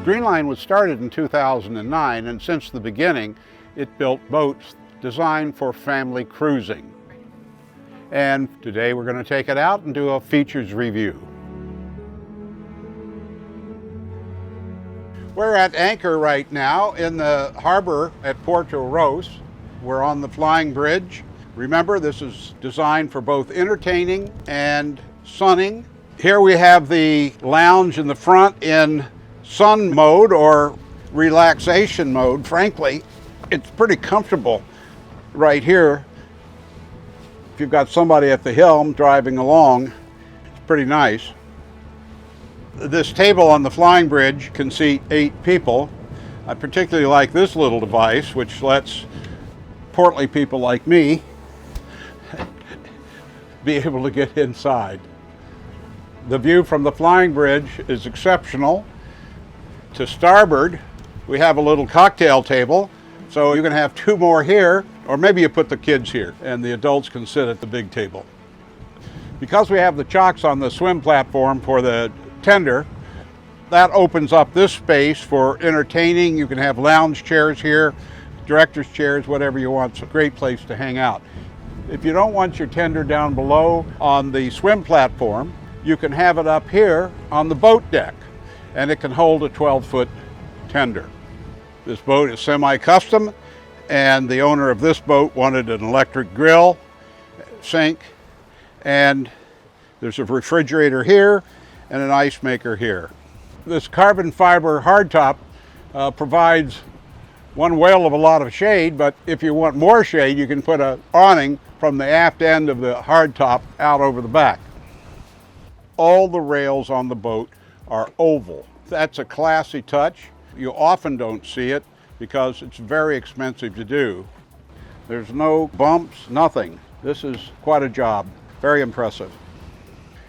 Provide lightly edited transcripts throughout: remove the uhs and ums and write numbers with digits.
Greenline was started in 2009, and since the beginning, it built boats designed for family cruising. And today we're going to take it out and do a features review. We're at anchor right now in the harbor at Porto Ros. We're on the Flybridge. Remember, this is designed for both entertaining and sunning. Here we have the lounge in the front in sun mode or relaxation mode. Frankly, it's pretty comfortable right here. If you've got somebody at the helm driving along, it's pretty nice. This table on the Flybridge can seat 8 people. I particularly like this little device, which lets portly people like me be able to get inside. The view from the Flybridge is exceptional. To starboard, we have a little cocktail table, so you can have 2 more here, or maybe you put the kids here and the adults can sit at the big table. Because we have the chocks on the swim platform for the tender, that opens up this space for entertaining. You can have lounge chairs here, director's chairs, whatever you want. It's a great place to hang out. If you don't want your tender down below on the swim platform, you can have it up here on the boat deck, and it can hold a 12-foot tender. This boat is semi-custom, and the owner of this boat wanted an electric grill, sink, and there's a refrigerator here and an ice maker here. This carbon fiber hardtop provides one whale of a lot of shade, but if you want more shade, you can put an awning from the aft end of the hardtop out over the back. All the rails on the boat are oval. That's a classy touch. You often don't see it because it's very expensive to do. There's no bumps, nothing. This is quite a job, very impressive.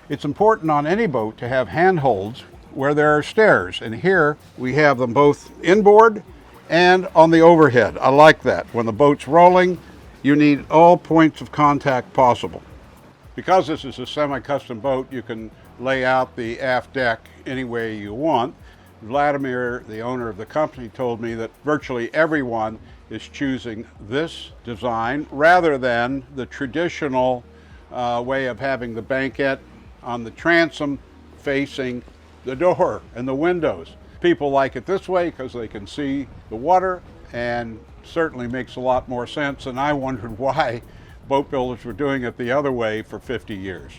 It's important on any boat to have handholds where there are stairs, and here we have them both inboard and on the overhead. I like that. When the boat's rolling, you need all points of contact possible. Because this is a semi-custom boat, you can lay out the aft deck any way you want. Vladimir, the owner of the company, told me that virtually everyone is choosing this design rather than the traditional way of having the banquette on the transom facing the door and the windows. People like it this way because they can see the water, and certainly makes a lot more sense, and I wondered why boat builders were doing it the other way for 50 years.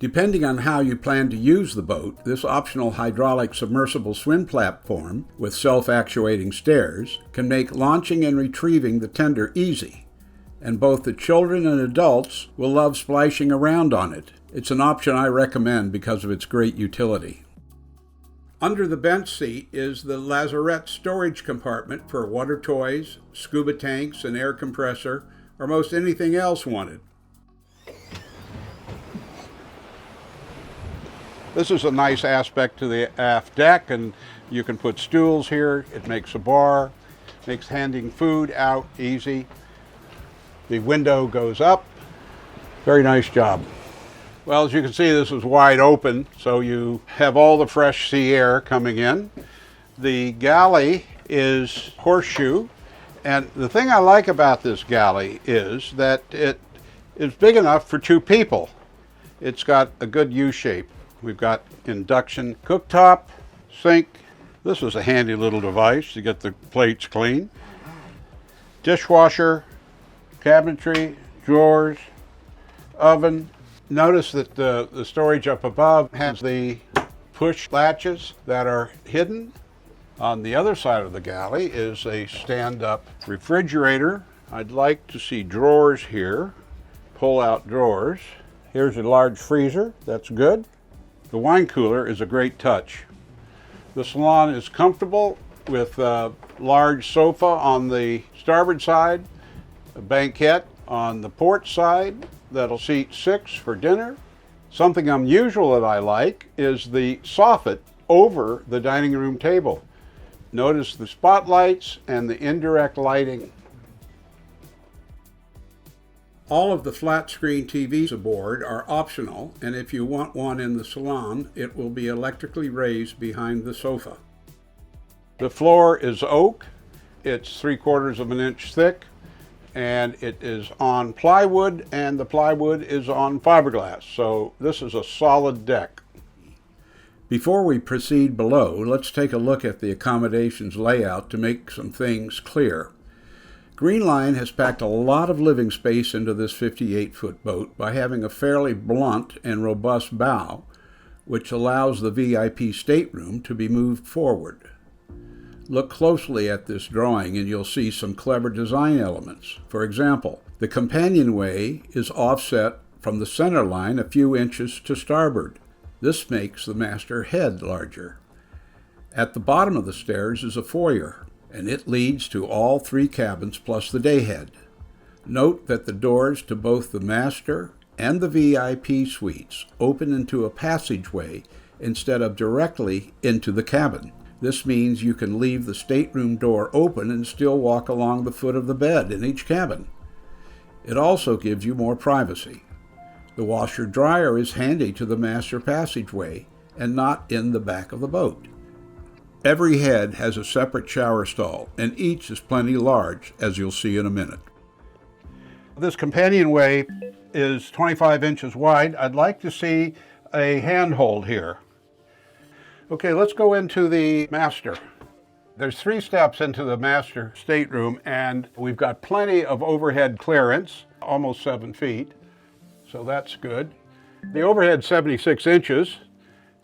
Depending on how you plan to use the boat, this optional hydraulic submersible swim platform with self-actuating stairs can make launching and retrieving the tender easy, and both the children and adults will love splashing around on it. It's an option I recommend because of its great utility. Under the bench seat is the lazarette storage compartment for water toys, scuba tanks, an air compressor, or most anything else wanted. This is a nice aspect to the aft deck, and you can put stools here. It makes a bar, makes handing food out easy. The window goes up. Very nice job. Well, as you can see, this is wide open, so you have all the fresh sea air coming in. The galley is horseshoe, and the thing I like about this galley is that it is big enough for 2 people. It's got a good U-shape. We've got induction cooktop, sink. This is a handy little device to get the plates clean. Dishwasher, cabinetry, drawers, oven. Notice that the storage up above has the push latches that are hidden. On the other side of the galley is a stand-up refrigerator. I'd like to see drawers here, pull-out drawers. Here's a large freezer, that's good. The wine cooler is a great touch. The salon is comfortable with a large sofa on the starboard side, a banquette on the port side that'll seat 6 for dinner. Something unusual that I like is the soffit over the dining room table. Notice the spotlights and the indirect lighting. All of the flat screen TVs aboard are optional, and if you want one in the salon, it will be electrically raised behind the sofa. The floor is oak. It's 3/4 of an inch thick, and it is on plywood, and the plywood is on fiberglass. So this is a solid deck. Before we proceed below, let's take a look at the accommodations layout to make some things clear. Greenline has packed a lot of living space into this 58-foot boat by having a fairly blunt and robust bow, which allows the VIP stateroom to be moved forward. Look closely at this drawing and you'll see some clever design elements. For example, the companionway is offset from the center line a few inches to starboard. This makes the master head larger. At the bottom of the stairs is a foyer, and it leads to all 3 cabins plus the dayhead. Note that the doors to both the master and the VIP suites open into a passageway instead of directly into the cabin. This means you can leave the stateroom door open and still walk along the foot of the bed in each cabin. It also gives you more privacy. The washer-dryer is handy to the master passageway and not in the back of the boat. Every head has a separate shower stall, and each is plenty large, as you'll see in a minute. This companionway is 25 inches wide. I'd like to see a handhold here. Okay, let's go into the master. There's 3 steps into the master stateroom, and we've got plenty of overhead clearance, almost 7 feet, so that's good. The overhead's 76 inches,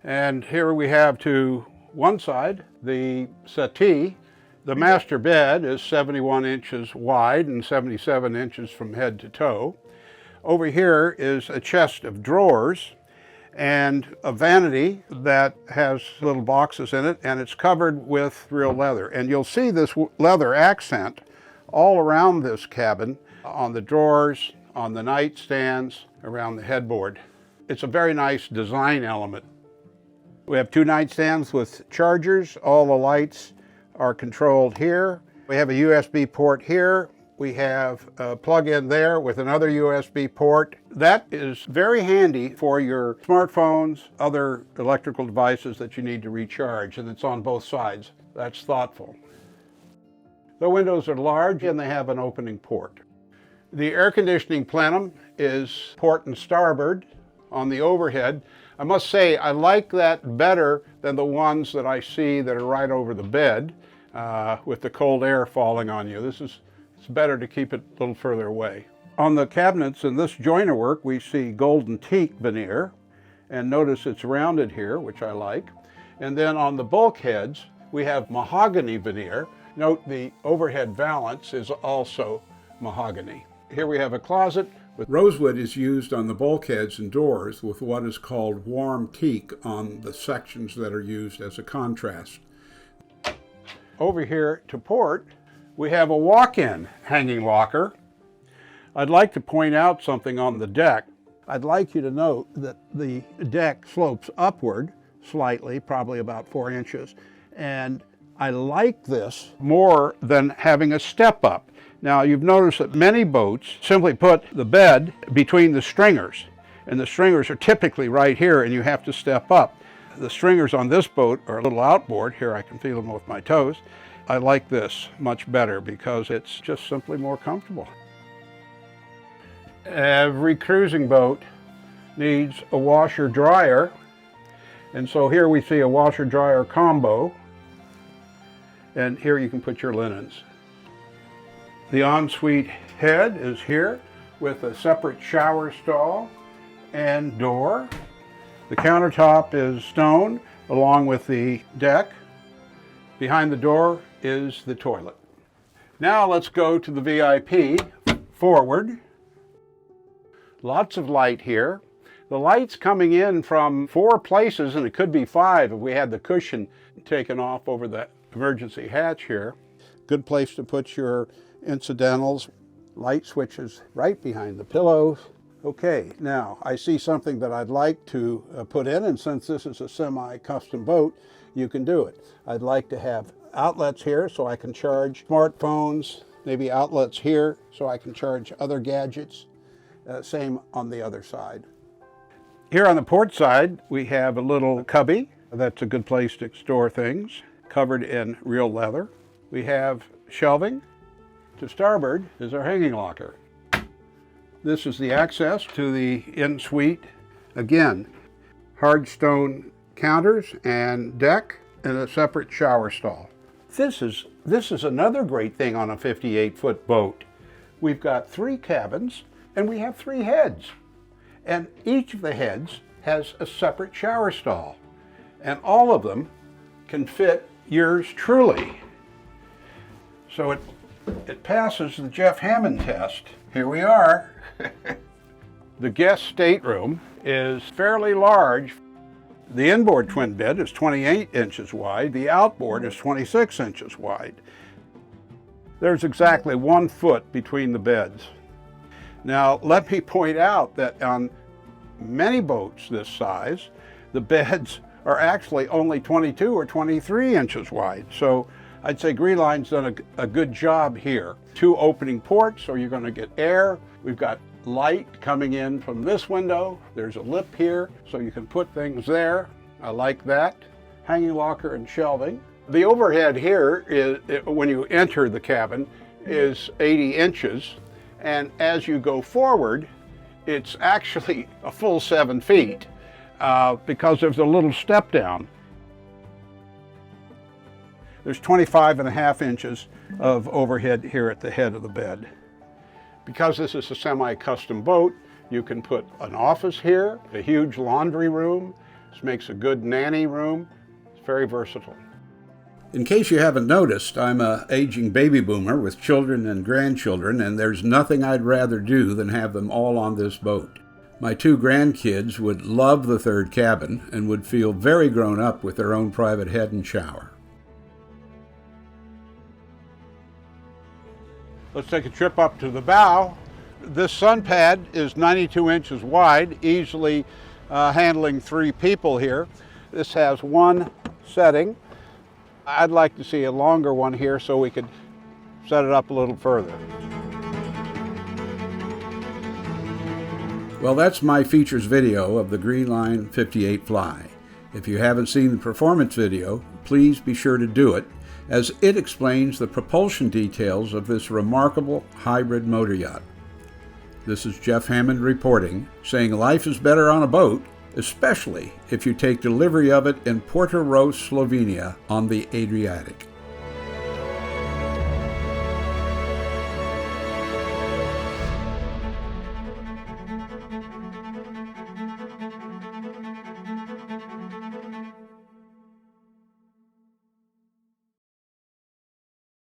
and here we have to one side the settee. The master bed is 71 inches wide and 77 inches from head to toe. Over here is a chest of drawers and a vanity that has little boxes in it, and it's covered with real leather. And you'll see this leather accent all around this cabin, on the drawers, on the nightstands, around the headboard. It's a very nice design element. We have 2 nightstands with chargers. All the lights are controlled here. We have a USB port here. We have a plug-in there with another USB port. That is very handy for your smartphones, other electrical devices that you need to recharge, and it's on both sides. That's thoughtful. The windows are large and they have an opening port. The air conditioning plenum is port and starboard on the overhead. I must say I like that better than the ones that I see that are right over the bed with the cold air falling on you. It's better to keep it a little further away. On the cabinets in this joiner work, we see golden teak veneer, and notice it's rounded here, which I like. And then on the bulkheads, we have mahogany veneer. Note the overhead valance is also mahogany. Here we have a closet. Rosewood is used on the bulkheads and doors with what is called warm teak on the sections that are used as a contrast. Over here to port, we have a walk-in hanging locker. I'd like to point out something on the deck. I'd like you to note that the deck slopes upward slightly, probably about 4 inches, and I like this more than having a step up. Now, you've noticed that many boats simply put the bed between the stringers, and the stringers are typically right here, and you have to step up. The stringers on this boat are a little outboard. Here I can feel them with my toes. I like this much better because it's just simply more comfortable. Every cruising boat needs a washer-dryer, and so here we see a washer-dryer combo, and here you can put your linens. The ensuite head is here with a separate shower stall and door. The countertop is stone along with the deck. Behind the door is the toilet. Now let's go to the VIP forward. Lots of light here. The light's coming in from 4 places, and it could be 5 if we had the cushion taken off over the emergency hatch here. Good place to put your incidentals. Light switches right behind the pillows. Okay, now I see something that I'd like to put in, and since this is a semi-custom boat, you can do it. I'd like to have outlets here so I can charge smartphones, maybe outlets here so I can charge other gadgets. Same on the other side. Here on the port side, we have a little cubby. That's a good place to store things. covered in real leather. We have shelving. To starboard is our hanging locker. This is the access to the Ensuite. Again, hard stone counters and deck and a separate shower stall. This is another great thing on a 58-foot boat. We've got 3 cabins and we have 3 heads. And each of the heads has a separate shower stall. And all of them can fit yours truly. So it passes the Jeff Hammond test. Here we are. The guest stateroom is fairly large. The inboard twin bed is 28 inches wide. The outboard is 26 inches wide. There's exactly 1 foot between the beds. Now, let me point out that on many boats this size, the beds are actually only 22 or 23 inches wide. So I'd say Greenline's done a good job here. 2 opening ports, so you're going to get air. We've got light coming in from this window. There's a lip here, so you can put things there. I like that. Hanging locker and shelving. The overhead here is, when you enter the cabin, is 80 inches. And as you go forward, it's actually a full 7 feet because there's a little step down. There's 25.5 inches of overhead here at the head of the bed. Because this is a semi-custom boat, you can put an office here, a huge laundry room. This makes a good nanny room. It's very versatile. In case you haven't noticed, I'm an aging baby boomer with children and grandchildren, and there's nothing I'd rather do than have them all on this boat. My 2 grandkids would love the 3rd cabin and would feel very grown up with their own private head and shower. Let's take a trip up to the bow. This sun pad is 92 inches wide, easily handling 3 people here. This has 1 setting. I'd like to see a longer one here so we could set it up a little further. Well, that's my features video of the Greenline 58 Fly. If you haven't seen the performance video, please be sure to do it, as it explains the propulsion details of this remarkable hybrid motor yacht. This is Jeff Hammond reporting, saying life is better on a boat, especially if you take delivery of it in Portorož, Slovenia on the Adriatic.